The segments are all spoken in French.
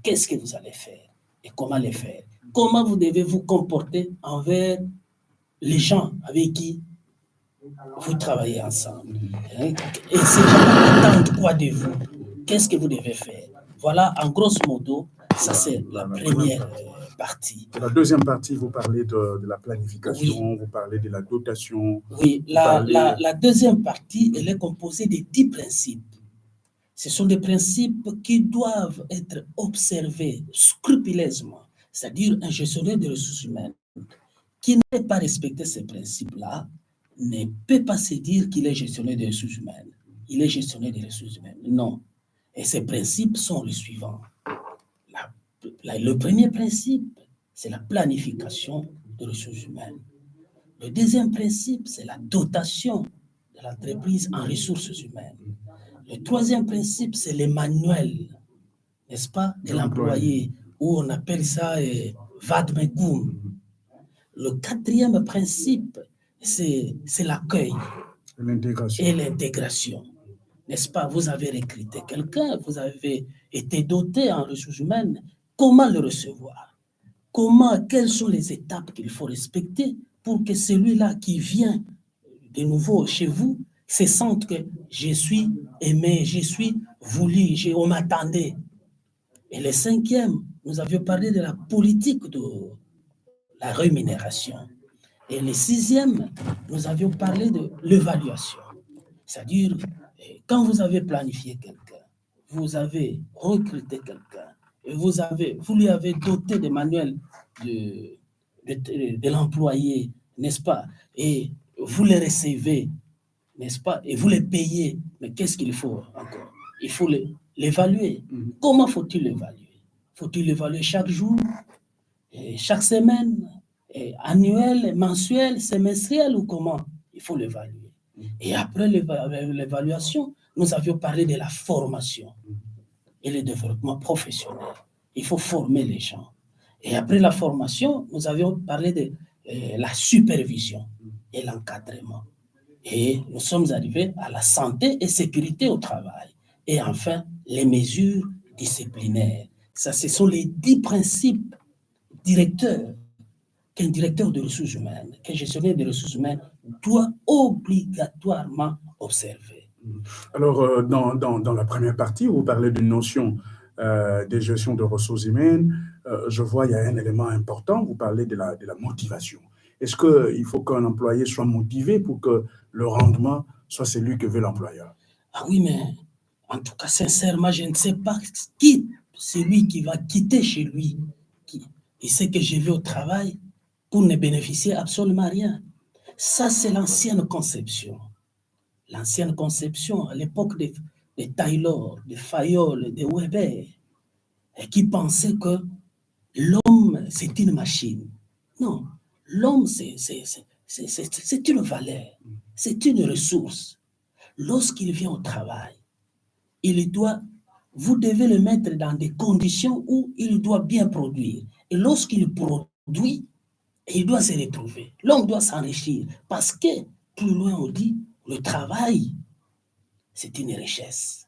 qu'est-ce que vous allez faire et comment les faire. Comment vous devez vous comporter envers les gens avec qui vous travaillez ensemble. Et ces gens attendent quoi de vous? Qu'est-ce que vous devez faire? Voilà, en grosso modo, ça c'est la première partie. La deuxième partie, vous parlez de la planification, oui. Vous parlez de la dotation. Oui, la deuxième partie, elle est composée de 10 principes. Ce sont des principes qui doivent être observés scrupuleusement, c'est-à-dire un gestionnaire des ressources humaines qui n'a pas respecté ces principes-là ne peut pas se dire qu'il est gestionnaire des ressources humaines. Il est gestionnaire des ressources humaines. Non. Et ces principes sont les suivants. Le premier principe, c'est la planification des ressources humaines. Le deuxième principe, c'est la dotation de l'entreprise en ressources humaines. Le troisième principe, c'est le manuel, n'est-ce pas, de l'employé, où on appelle ça vadmegum. Le quatrième principe, c'est l'accueil et l'intégration. N'est-ce pas? Vous avez recruté quelqu'un, vous avez été doté en ressources humaines. Comment le recevoir? Quelles sont les étapes qu'il faut respecter pour que celui-là qui vient de nouveau chez vous se sente que je suis aimé, je suis voulu, on m'attendait. Et le cinquième, nous avions parlé de la politique de la rémunération. Et le sixième, nous avions parlé de l'évaluation. C'est-à-dire, quand vous avez planifié quelqu'un, vous avez recruté quelqu'un, et vous lui avez doté des manuels de l'employé, n'est-ce pas? Et vous les recevez, n'est-ce pas? Et vous les payez. Mais qu'est-ce qu'il faut encore? Il faut l'évaluer. Comment faut-il l'évaluer? Faut-il l'évaluer chaque jour, et chaque semaine, annuel, mensuel, semestriel ou comment? Il faut l'évaluer. Et après l'évaluation, nous avions parlé de la formation et le développement professionnel. Il faut former les gens. Et après la formation, nous avions parlé de la supervision et l'encadrement. Et nous sommes arrivés à la santé et sécurité au travail. Et enfin, les mesures disciplinaires. Ça, ce sont les 10 principes directeur, qu'un directeur de ressources humaines, qu'un gestionnaire des ressources humaines doit obligatoirement observer. Alors, dans la première partie, vous parlez d'une notion de gestion de ressources humaines. Je vois, il y a un élément important, vous parlez de la motivation. Est-ce qu'il faut qu'un employé soit motivé pour que le rendement soit celui que veut l'employeur? Ah oui, mais en tout cas, sincèrement, je ne sais pas qui, celui qui va quitter chez lui, il sait que je vais au travail pour ne bénéficier absolument rien. Ça, c'est l'ancienne conception. L'ancienne conception, à l'époque de Taylor, de Fayol, de Weber, qui pensaient que l'homme, c'est une machine. Non, l'homme, c'est une valeur, c'est une ressource. Lorsqu'il vient au travail, vous devez le mettre dans des conditions où il doit bien produire. Et lorsqu'il produit, il doit se retrouver. L'homme doit s'enrichir. Parce que, plus loin on dit, le travail, c'est une richesse.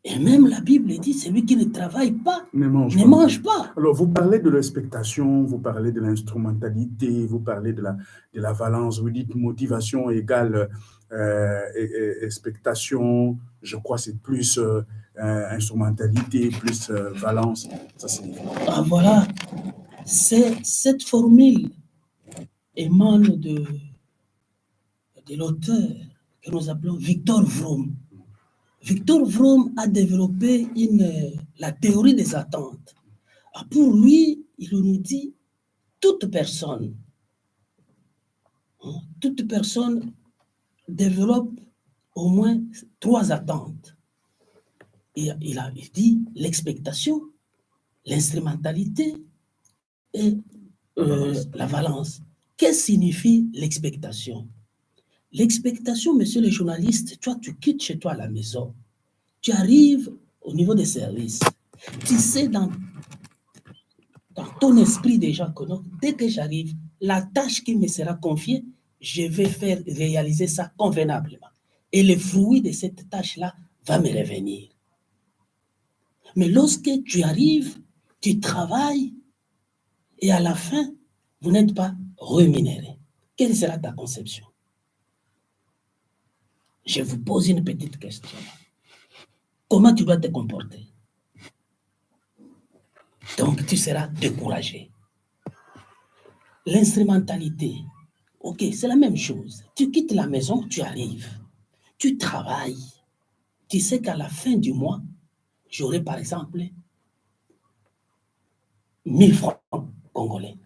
Et même la Bible dit, celui qui ne travaille pas ne mange pas. Alors, vous parlez de l'expectation, vous parlez de l'instrumentalité, vous parlez de la valence, vous dites motivation égale expectation, je crois que c'est plus instrumentalité, plus valence. Ça signifie. Ah voilà, cette formule émane de l'auteur que nous appelons Victor Vroom. Victor Vroom a développé la théorie des attentes. Pour lui, il nous dit toute personne développe au moins 3 attentes. Il dit l'expectation, l'instrumentalité et la valence. Qu'est-ce que signifie l'expectation? L'expectation, monsieur le journaliste, toi, tu quittes chez toi à la maison, tu arrives au niveau des services, tu sais dans ton esprit déjà que non, dès que j'arrive, la tâche qui me sera confiée, je vais faire réaliser ça convenablement. Et le fruit de cette tâche-là va me revenir. Mais lorsque tu arrives, tu travailles, et à la fin, vous n'êtes pas rémunéré. Quelle sera ta conception? Je vous pose une petite question. Comment tu dois te comporter? Donc, tu seras découragé. L'instrumentalité, ok, c'est la même chose. Tu quittes la maison, tu arrives, tu travailles. Tu sais qu'à la fin du mois, j'aurai par exemple 1000 francs congolais.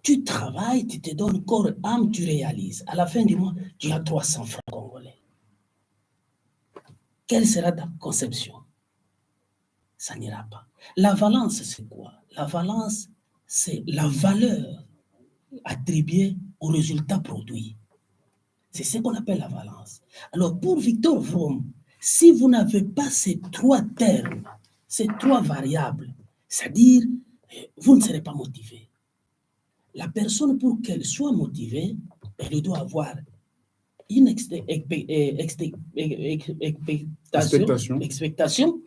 Tu travailles, tu te donnes corps et âme, tu réalises. À la fin du mois, tu as 300 francs congolais. Quelle sera ta conception? Ça n'ira pas. La valence, c'est quoi? La valence, c'est la valeur attribuée au résultat produit. C'est ce qu'on appelle la valence. Alors, pour Victor Vroom, si vous n'avez pas ces trois termes, ces trois variables, c'est-à-dire, vous ne serez pas motivé. La personne, pour qu'elle soit motivée, elle doit avoir une expectation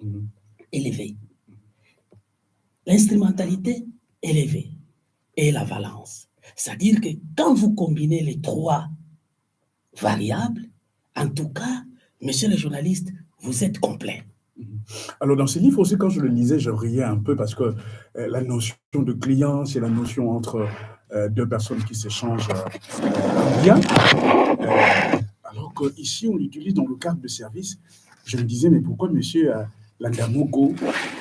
élevée, l'instrumentalité élevée et la valence. C'est-à-dire que quand vous combinez les trois variables, en tout cas, monsieur le journaliste, vous êtes complet. Alors, dans ces livres aussi, quand je le lisais, je riais un peu parce que la notion de client, c'est la notion entre deux personnes qui s'échangent un bien. Alors qu'ici, on l'utilise dans le cadre de service. Je me disais, mais pourquoi monsieur Landamogo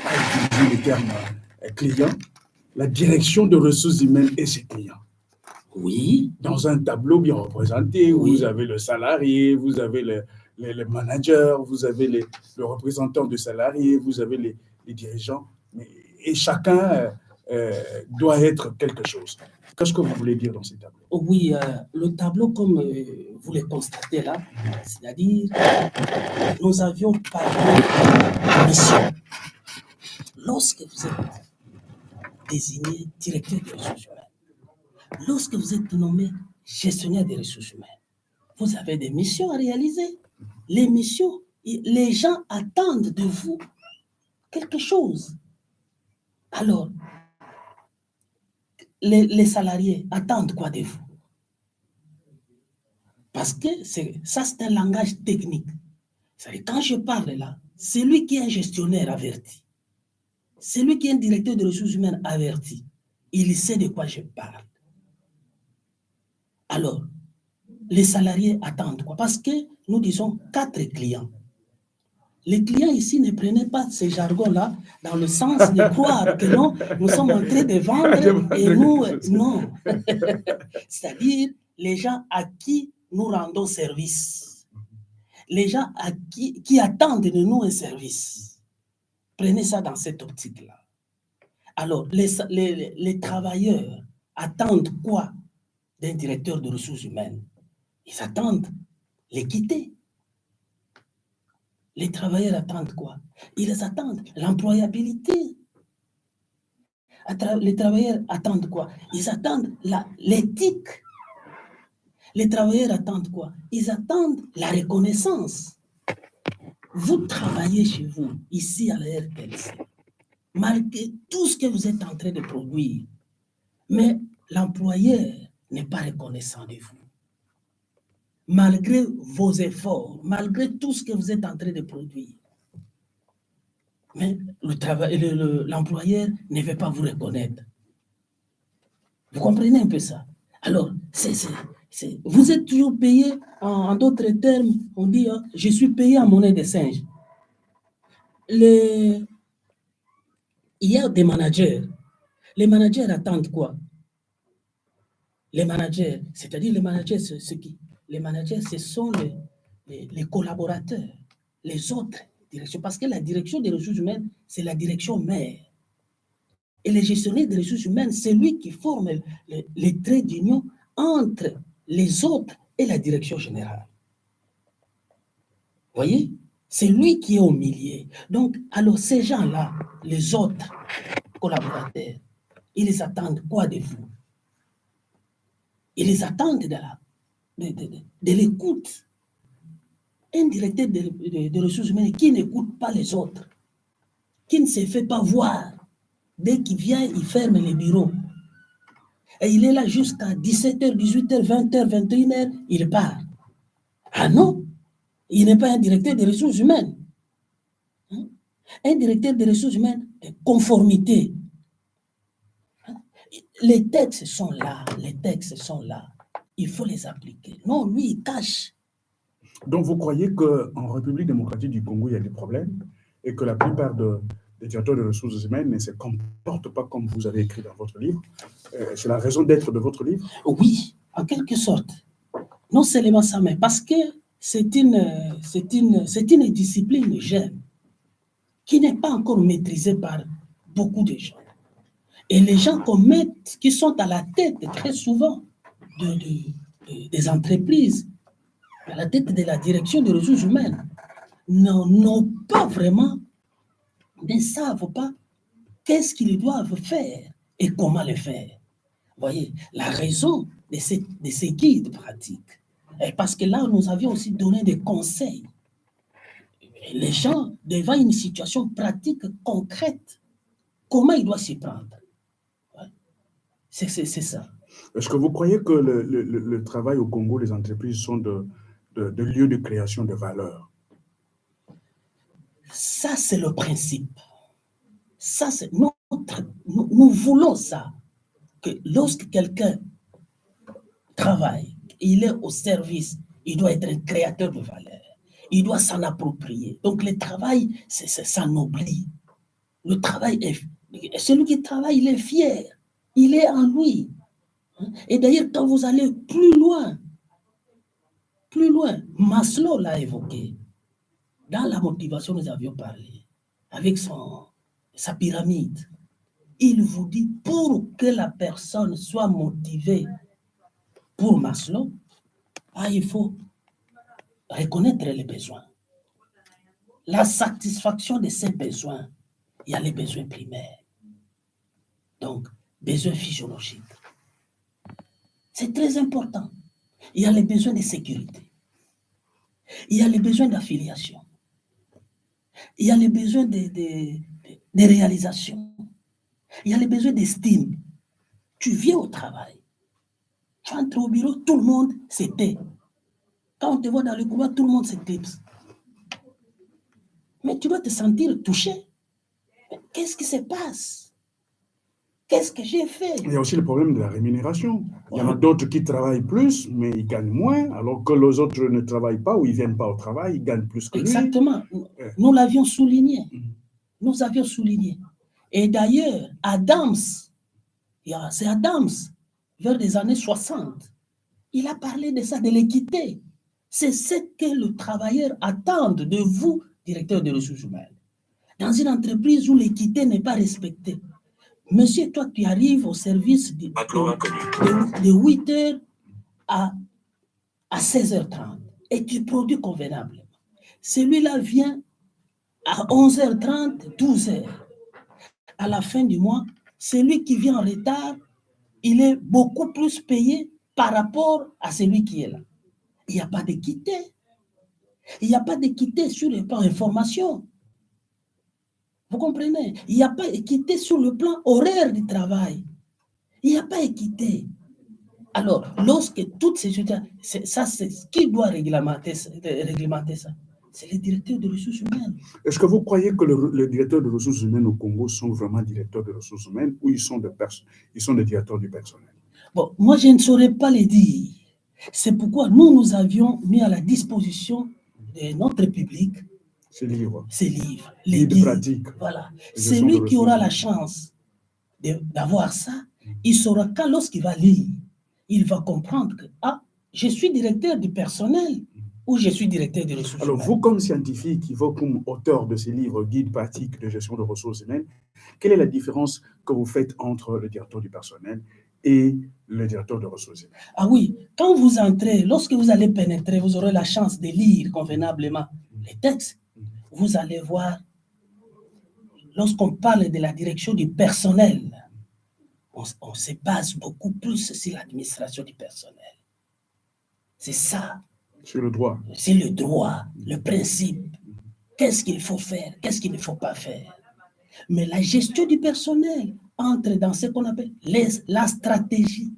a utilisé le terme client, la direction de ressources humaines et ses clients? Oui. Dans un tableau bien représenté, où vous avez le salarié, vous avez le manager, vous avez le représentant de salarié, vous avez les dirigeants, et chacun doit être quelque chose. Qu'est-ce que vous voulez dire dans ces tableaux? Oui, le tableau, comme vous le constatez là, c'est-à-dire, nous avions parlé de mission. Lorsque vous êtes désigné directeur des ressources humaines, lorsque vous êtes nommé gestionnaire des ressources humaines, vous avez des missions à réaliser. Les missions, les gens attendent de vous quelque chose. Alors, les salariés attendent quoi de vous? Parce que ça, c'est un langage technique. Quand je parle là, celui qui est un gestionnaire averti, celui qui est un directeur de ressources humaines averti, il sait de quoi je parle. Alors, les salariés attendent quoi? Parce que nous disons 4 clients. Les clients ici ne prenaient pas ces jargons-là dans le sens de croire que non, nous sommes en train de vendre et nous, non. C'est-à-dire les gens à qui nous rendons service. Les gens qui attendent de nous un service. Prenez ça dans cette optique-là. Alors, les travailleurs attendent quoi d'un directeur de ressources humaines? Ils attendent l'équité. Les travailleurs attendent quoi? Ils attendent l'employabilité. Les travailleurs attendent quoi? Ils attendent l'éthique. Les travailleurs attendent quoi? Ils attendent la reconnaissance. Vous travaillez chez vous, ici à la RTLC, malgré tout ce que vous êtes en train de produire, mais l'employeur n'est pas reconnaissant de vous. Malgré vos efforts, malgré tout ce que vous êtes en train de produire, mais l'employeur ne veut pas vous reconnaître. Vous comprenez un peu ça? Alors, vous êtes toujours payé, en d'autres termes, on dit, je suis payé en monnaie de singe. Il y a des managers. Les managers attendent quoi? Les managers, c'est-à-dire les managers, les managers, ce sont les collaborateurs, les autres directions. Parce que la direction des ressources humaines, c'est la direction mère. Et le gestionnaire des ressources humaines, c'est lui qui forme les traits d'union entre les autres et la direction générale. Vous voyez? C'est lui qui est au milieu. Donc, alors ces gens-là, les autres collaborateurs, ils attendent quoi de vous? Ils attendent de l'écoute. Un directeur de ressources humaines qui n'écoute pas les autres, qui ne se fait pas voir. Dès qu'il vient, il ferme les bureaux. Et il est là jusqu'à 17h, 18h, 20h, 21h, il part. Ah non, il n'est pas un directeur des ressources humaines. Un directeur des ressources humaines est conformité. Les textes sont là, il faut les appliquer. Non, lui, il cache. Donc, vous croyez qu'en République démocratique du Congo, il y a des problèmes et que la plupart des directeurs de ressources humaines ne se comportent pas comme vous avez écrit dans votre livre? C'est la raison d'être de votre livre? Oui, en quelque sorte. Non seulement ça, mais parce que c'est une discipline jeune qui n'est pas encore maîtrisée par beaucoup de gens. Et les gens qui sont à la tête très souvent des entreprises, à la tête de la direction des ressources humaines, n'ont pas vraiment, ne savent pas qu'est-ce qu'ils doivent faire et comment le faire. Vous voyez, la raison de ces guides pratiques est parce que là, nous avions aussi donné des conseils. Les gens, devant une situation pratique, concrète, comment ils doivent s'y prendre. C'est ça. Est-ce que vous croyez que le travail au Congo, les entreprises sont de lieux de création de valeur? Ça, c'est le principe. Ça, c'est nous voulons ça. Que lorsque quelqu'un travaille, il est au service, il doit être un créateur de valeur. Il doit s'en approprier. Donc, le travail, c'est s'ennoblit. Le travail celui qui travaille, il est fier. Il est en lui. Et d'ailleurs, quand vous allez plus loin, Maslow l'a évoqué. Dans la motivation, nous avions parlé, avec sa pyramide. Il vous dit, pour que la personne soit motivée pour Maslow, il faut reconnaître les besoins. La satisfaction de ces besoins, il y a les besoins primaires. Donc, besoins physiologiques. C'est très important. Il y a les besoins de sécurité. Il y a les besoins d'affiliation. Il y a les besoins de réalisation. Il y a les besoins d'estime. Tu viens au travail. Tu entres au bureau, tout le monde se tait. Quand on te voit dans le couloir, tout le monde s'éclipse. Mais tu dois te sentir touché. Qu'est-ce qui se passe? Qu'est-ce que j'ai fait? Il y a aussi le problème de la rémunération. Il y en a d'autres qui travaillent plus, mais ils gagnent moins, alors que les autres ne travaillent pas ou ils ne viennent pas au travail, ils gagnent plus que lui. Exactement. Nous l'avions souligné. Nous avions souligné. Et d'ailleurs, c'est Adams, vers les années 60, il a parlé de ça, de l'équité. C'est ce que le travailleur attend de vous, directeur des ressources humaines. Dans une entreprise où l'équité n'est pas respectée, monsieur, toi, tu arrives au service de 8h à 16h30 et tu produis convenablement. Celui-là vient à 11h30, 12h. À la fin du mois, celui qui vient en retard, il est beaucoup plus payé par rapport à celui qui est là. Il n'y a pas d'équité. Il n'y a pas d'équité sur le plan information. Vous comprenez? Il n'y a pas d'équité sur le plan horaire du travail. Il n'y a pas d'équité. Alors, lorsque toutes ces choses, c'est qui doit réglementer ça? C'est les directeurs de ressources humaines. Est-ce que vous croyez que les directeurs de ressources humaines au Congo sont vraiment directeurs de ressources humaines ou ils sont des directeurs du personnel? Bon, moi, je ne saurais pas les dire. C'est pourquoi nous avions mis à la disposition de notre public ces livres, les guides pratiques. Voilà. Celui qui aura la chance d'avoir ça, il saura lorsqu'il va lire, il va comprendre que je suis directeur du personnel ou je suis directeur des ressources humaines. Alors, vous, comme scientifique, vous, comme auteur de ces livres, guides pratiques de gestion de ressources humaines, quelle est la différence que vous faites entre le directeur du personnel et le directeur de ressources humaines? Ah oui, quand vous entrez, lorsque vous allez pénétrer, vous aurez la chance de lire convenablement les textes. Vous allez voir, lorsqu'on parle de la direction du personnel, on se base beaucoup plus sur l'administration du personnel. C'est ça. Sur le droit. C'est le droit, le principe. Qu'est-ce qu'il faut faire? Qu'est-ce qu'il ne faut pas faire? Mais la gestion du personnel entre dans ce qu'on appelle la stratégie.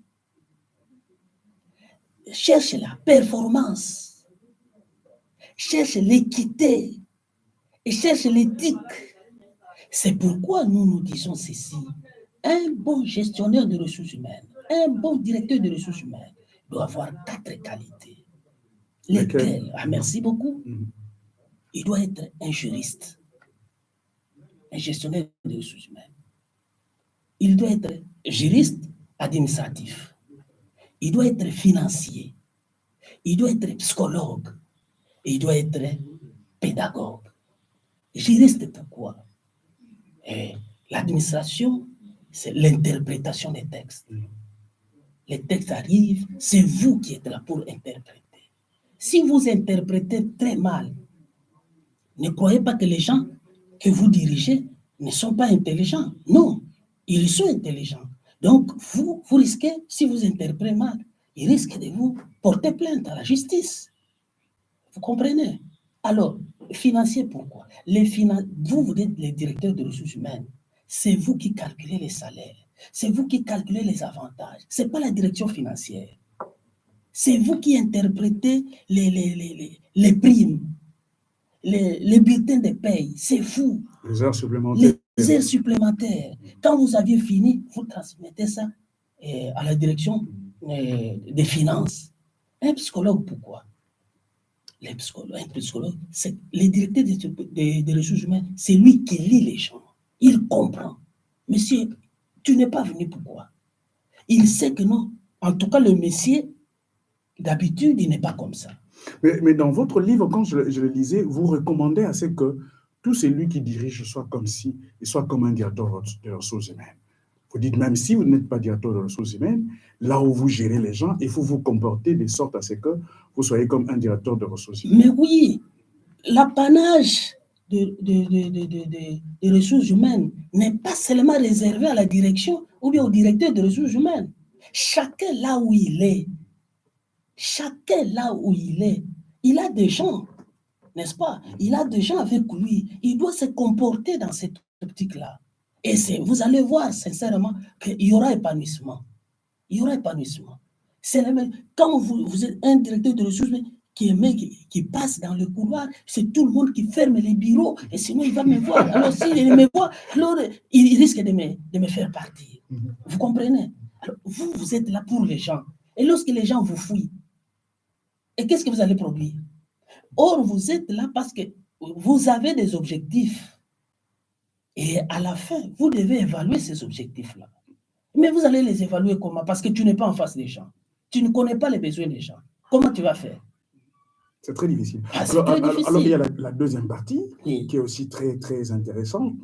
Cherche la performance, cherche l'équité et cherche l'éthique. C'est pourquoi nous disons ceci. Un bon gestionnaire de ressources humaines, un bon directeur de ressources humaines doit avoir 4 qualités. Lesquelles? Merci beaucoup. Il doit être un juriste, un gestionnaire de ressources humaines. Il doit être juriste administratif. Il doit être financier. Il doit être psychologue. Il doit être pédagogue. Juriste, pourquoi? L'administration, c'est l'interprétation des textes. Les textes arrivent, c'est vous qui êtes là pour interpréter. Si vous interprétez très mal, ne croyez pas que les gens que vous dirigez ne sont pas intelligents. Non, ils sont intelligents. Donc, vous risquez, si vous interprétez mal, ils risquent de vous porter plainte à la justice. Vous comprenez? Alors, financier, pourquoi? Vous êtes les directeurs de ressources humaines. C'est vous qui calculez les salaires. C'est vous qui calculez les avantages. Ce n'est pas la direction financière. C'est vous qui interprétez les primes, les bulletins de paye. C'est vous. Les heures supplémentaires. Les heures supplémentaires. Quand vous aviez fini, vous transmettez ça à la direction des finances. Un psychologue, pourquoi? Un psychologue, c'est le directeur des ressources humaines, c'est lui qui lit les gens. Il comprend. Monsieur, tu n'es pas venu pourquoi? Il sait que non. En tout cas, le monsieur, d'habitude, il n'est pas comme ça. Mais dans votre livre, quand je le lisais, vous recommandez à ce que tout celui qui dirige soit comme si, et soit comme un directeur de ressources humaines. Vous dites, même si vous n'êtes pas directeur de ressources humaines, là où vous gérez les gens, il faut vous comporter de sorte à ce que vous soyez comme un directeur de ressources humaines. Mais oui, l'apanage des ressources humaines n'est pas seulement réservé à la direction ou bien au directeur des ressources humaines. Chacun là où il est, il a des gens, n'est-ce pas? Il a des gens avec lui. Il doit se comporter dans cette optique-là. Et vous allez voir sincèrement qu'il y aura épanouissement. Il y aura épanouissement. C'est le même. Quand vous êtes un directeur de ressources qui passe dans le couloir, c'est tout le monde qui ferme les bureaux et sinon il va me voir. Alors s'il me voit, alors il risque de me faire partir. Vous comprenez? Alors, vous êtes là pour les gens. Et lorsque les gens vous fuient, et qu'est-ce que vous allez produire? Or, vous êtes là parce que vous avez des objectifs. Et à la fin, vous devez évaluer ces objectifs-là. Mais vous allez les évaluer comment? Parce que tu n'es pas en face des gens. Tu ne connais pas les besoins des gens. Comment tu vas faire? C'est très difficile. difficile. Alors, il y a la deuxième partie, qui est aussi très, très intéressante.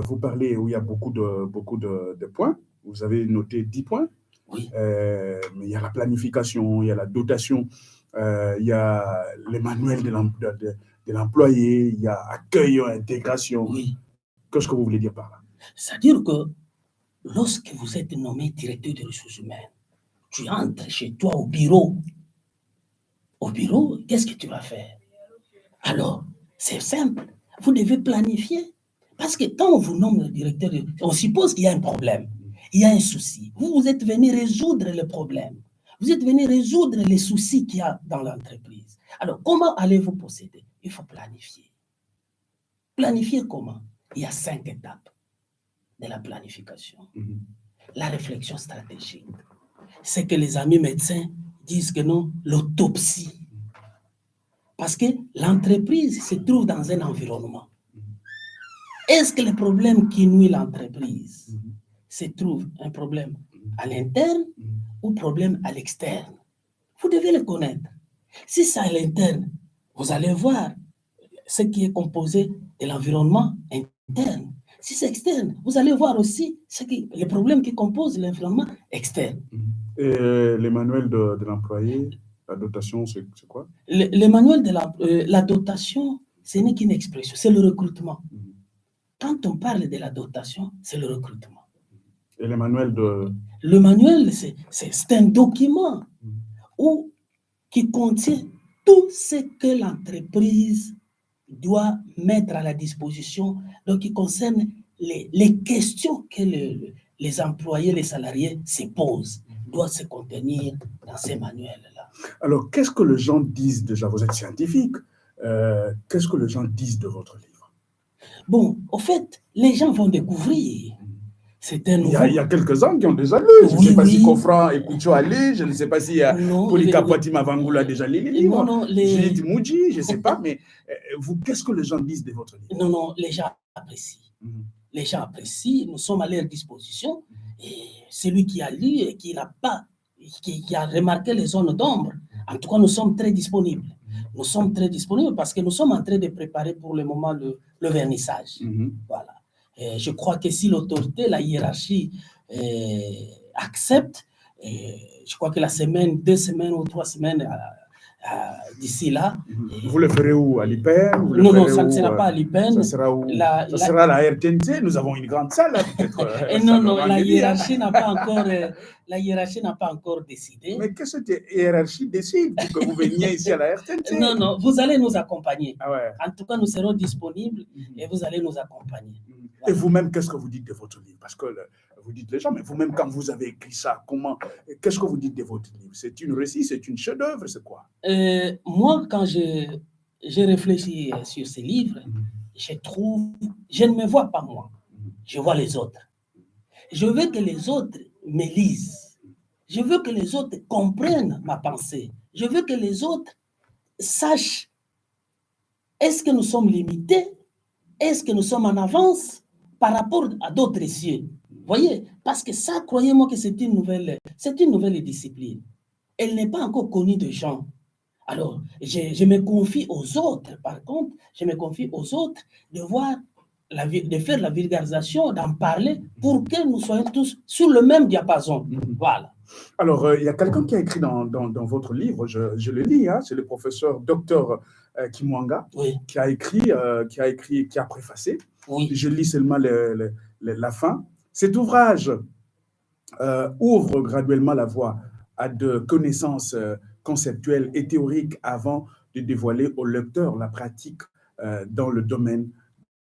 Vous parlez où il y a beaucoup de points. Vous avez noté 10 points. Oui. Mais il y a la planification, il y a la dotation, il y a les manuels de l'employé, il y a accueil, intégration. Oui. Qu'est-ce que vous voulez dire par là? C'est-à-dire que lorsque vous êtes nommé directeur des ressources humaines, tu entres chez toi au bureau. Au bureau, qu'est-ce que tu vas faire? Alors, c'est simple. Vous devez planifier. Parce que quand on vous nomme le directeur, on suppose qu'il y a un problème. Il y a un souci. Vous êtes venu résoudre le problème. Vous êtes venu résoudre les soucis qu'il y a dans l'entreprise. Alors, comment allez-vous procéder? Il faut planifier. Planifier comment? Il y a 5 étapes de la planification. La réflexion stratégique. C'est que les amis médecins disent que non, l'autopsie. Parce que l'entreprise se trouve dans un environnement. Est-ce que le problème qui nuit l'entreprise se trouve un problème à l'interne ou problème à l'externe? Vous devez le connaître. Si c'est à l'interne, vous allez voir ce qui est composé de l'environnement interne. Si c'est externe, vous allez voir aussi les problèmes qui composent l'environnement externe. Et les manuels de l'employé, la dotation, c'est quoi? Le manuel de la dotation, ce n'est qu'une expression, c'est le recrutement. Quand on parle de la dotation, c'est le recrutement. Et le manuel de... Le manuel, c'est un document qui contient tout ce que l'entreprise doit mettre à la disposition, donc qui concerne les questions que les employés, les salariés se posent doivent se contenir dans ces manuels-là. Alors, qu'est-ce que les gens disent déjà? Vous êtes scientifique. Qu'est-ce que les gens disent de votre livre? Bon, au fait, les gens vont découvrir. C'est un nouveau... Il y a quelques-uns qui ont déjà lu. Je ne sais pas si Kofran et Koucho a lu. Je ne sais pas si Polika Potima Vangoula a déjà lu les livres. J'ai Moudji, je ne sais pas. Mais vous, qu'est-ce que les gens disent de votre livre? Non, les gens apprécient. Les gens apprécient. Nous sommes à leur disposition. Et celui qui a lu et qui n'a pas, qui a remarqué les zones d'ombre, en tout cas, nous sommes très disponibles. Nous sommes très disponibles parce que nous sommes en train de préparer pour le moment le vernissage. Voilà. Et je crois que si l'autorité, la hiérarchie accepte, je crois que la semaine, 2 semaines ou 3 semaines d'ici là. Vous le ferez où? À l'IPEN? Non, ça ne sera pas à l'IPEN. Ça sera où? Ça sera à la RTNC. Nous avons une grande salle, peut-être. Non, la hiérarchie n'a pas encore décidé. Mais qu'est-ce que la hiérarchie décide pour que vous veniez ici à la RTNC? Non, vous allez nous accompagner. Ah ouais. En tout cas, nous serons disponibles et vous allez nous accompagner. Et vous-même, qu'est-ce que vous dites de votre livre? Parce que vous dites les gens, mais vous-même, quand vous avez écrit ça, qu'est-ce que vous dites de votre livre? C'est une récit, c'est une chef-d'œuvre, c'est quoi? Moi, quand j'ai réfléchi sur ces livres, je ne me vois pas moi, je vois les autres. Je veux que les autres me lisent. Je veux que les autres comprennent ma pensée. Je veux que les autres sachent, est-ce que nous sommes limités? Est-ce que nous sommes en avance par rapport à d'autres cieux? Vous voyez, parce que ça, croyez-moi que c'est une nouvelle discipline. Elle n'est pas encore connue de gens. Alors, je me confie aux autres, par contre, je me confie aux autres de faire la vulgarisation, d'en parler pour que nous soyons tous sur le même diapason. Voilà. Alors, il y a quelqu'un qui a écrit dans votre livre, je le lis, hein, c'est le professeur Dr Kimwanga, oui, qui a préfacé. Oui. Je lis seulement la fin. Cet ouvrage ouvre graduellement la voie à de connaissances conceptuelles et théoriques avant de dévoiler au lecteur la pratique dans le domaine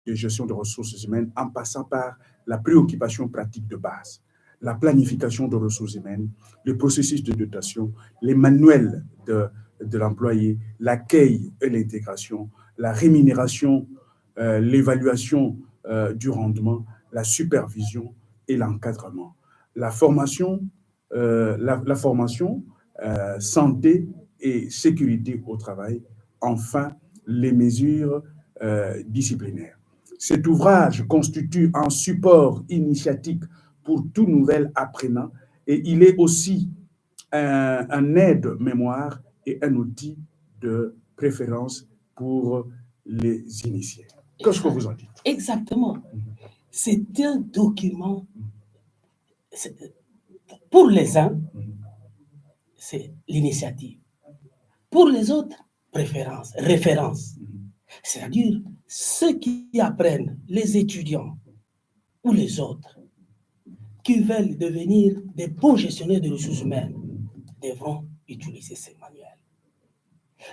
de gestion de ressources humaines, en passant par la préoccupation pratique de base, la planification de ressources humaines, le processus de dotation, les manuels de l'employé, l'accueil et l'intégration, la rémunération, l'évaluation du rendement, la supervision et l'encadrement, la formation, santé et sécurité au travail, enfin les mesures disciplinaires. Cet ouvrage constitue un support initiatique pour tout nouvel apprenant et il est aussi un aide-mémoire et un outil de préférence pour les initiés. Qu'est-ce que vous en dites? Exactement. C'est un document, pour les uns, c'est l'initiative. Pour les autres, référence. C'est-à-dire, ceux qui apprennent, les étudiants ou les autres, qui veulent devenir des bons gestionnaires de ressources humaines, devront utiliser ces manuels.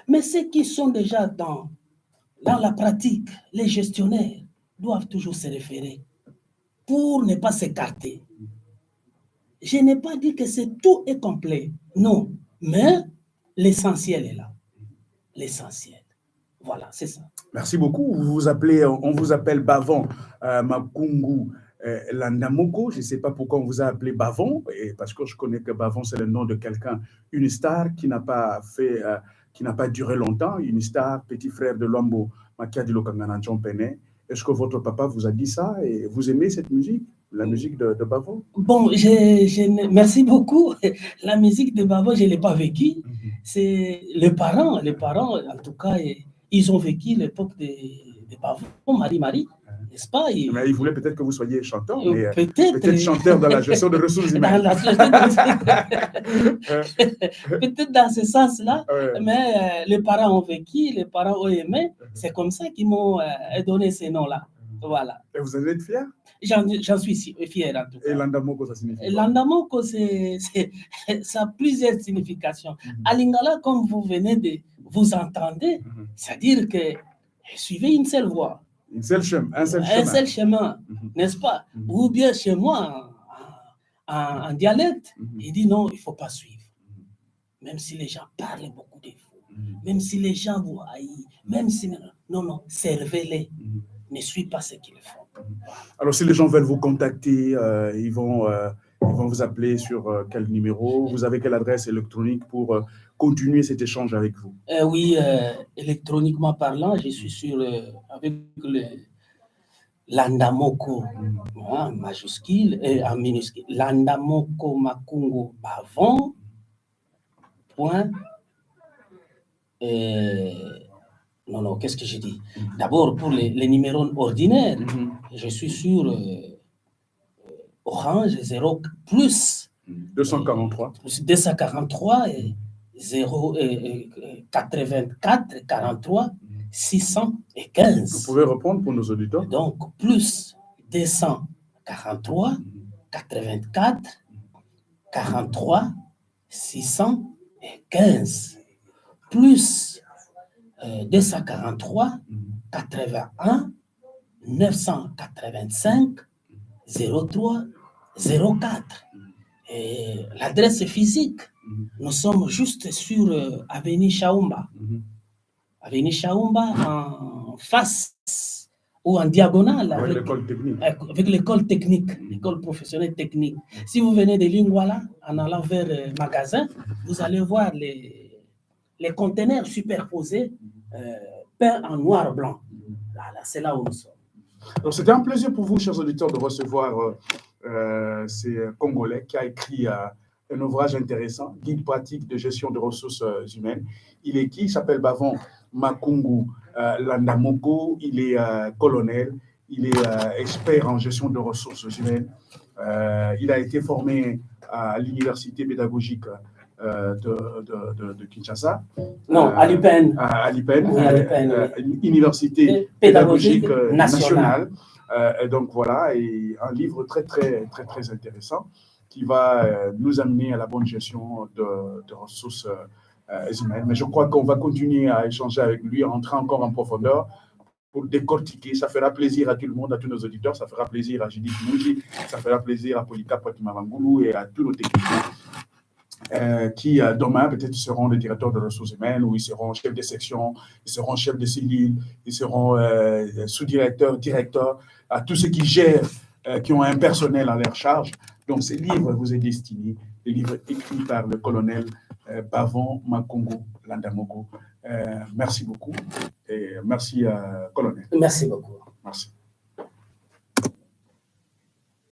Mais ceux qui sont déjà dans la pratique, les gestionnaires doivent toujours se référer pour ne pas s'écarter. Je n'ai pas dit que tout est complet, non, mais l'essentiel est là. L'essentiel. Voilà, c'est ça. Merci beaucoup. On vous appelle Bavon Makungu Landamoko. Je ne sais pas pourquoi on vous a appelé Bavon, parce que je connais que Bavon, c'est le nom de quelqu'un, une star qui n'a pas duré longtemps, une star, petit frère de Lombo Makiadilo Kangana Pene. Est-ce que votre papa vous a dit ça et vous aimez cette musique, la musique de Bavon? Bon, merci beaucoup. La musique de Bavon, je ne l'ai pas vécue. C'est les parents, en tout cas, ils ont vécu l'époque de Bavon, Marie, n'est-ce pas? Mais ils voulaient peut-être que vous soyez chanteur, mais peut-être chanteur dans la gestion de ressources humaines. Peut-être dans ce sens-là, mais les parents ont vécu, les parents ont aimé. C'est comme ça qu'ils m'ont donné ces noms-là. Voilà. Et vous en êtes fier? J'en suis fier en tout cas. Et Landamoko, ça signifie quoi? Landamoko, ça a plusieurs significations. À Lingala, comme vous venez de vous entendre, c'est-à-dire que suivez une seule voie. Un seul chemin. Un seul chemin, n'est-ce pas? Ou bien chez moi, en dialecte, il dit non, il ne faut pas suivre. Même si les gens parlent beaucoup de vous, même si les gens vous haïssent, même si... Non, servez-les. Ne suivez pas ce qu'ils font. Voilà. Alors, si les gens veulent vous contacter, ils vont vous appeler sur quel numéro? Vous avez quelle adresse électronique pour continuer cet échange avec vous? Oui, électroniquement parlant, je suis sur avec l'Andamoko majuscule et en minuscule. L'Andamoko Makungu Bavon. Point. Non, qu'est-ce que j'ai dit? D'abord, pour les numéros ordinaires, je suis sur Orange 0 plus 243 plus 243 et 0 84 43 615. Vous pouvez répondre pour nos auditeurs. Donc, plus 243 84 43 615 plus 243 81 985 03 04. Et l'adresse physique, nous sommes juste sur Avenue Chaumba. Avenue Chaumba en face ou en diagonale avec l'école technique. Avec l'école technique, l'école professionnelle technique. Si vous venez de Lingwala, en allant vers le magasin, vous allez voir les conteneurs superposés peints en noir-blanc. Voilà, c'est là où nous sommes. Donc, c'était un plaisir pour vous, chers auditeurs, de recevoir ces Congolais qui a écrit un ouvrage intéressant, Guide pratique de gestion de ressources humaines. Il est qui? Il s'appelle Bavon Makungu Landamoko. Il est colonel, il est expert en gestion de ressources humaines. Il a été formé à l'université pédagogique de Kinshasa. Non, à l'UPN. À l'UPN, oui. Université pédagogique nationale. Et donc voilà, et un livre très intéressant qui va nous amener à la bonne gestion de ressources humaines. Mais je crois qu'on va continuer à échanger avec lui, à entrer encore en profondeur pour décortiquer. Ça fera plaisir à tout le monde, à tous nos auditeurs, ça fera plaisir à Judith Mouji, ça fera plaisir à Polika Potimavangulu et à tous nos techniciens qui demain peut-être seront des directeurs de ressources humaines, ou ils seront chefs de section, ils seront chefs de cellule, ils seront sous-directeurs, directeurs, à tous ceux qui gèrent, qui ont un personnel à leur charge. Donc, ce livre vous est destiné, le livre écrit par le colonel Bavon Makungu Landamoko. Merci beaucoup et merci, colonel. Merci beaucoup. Merci.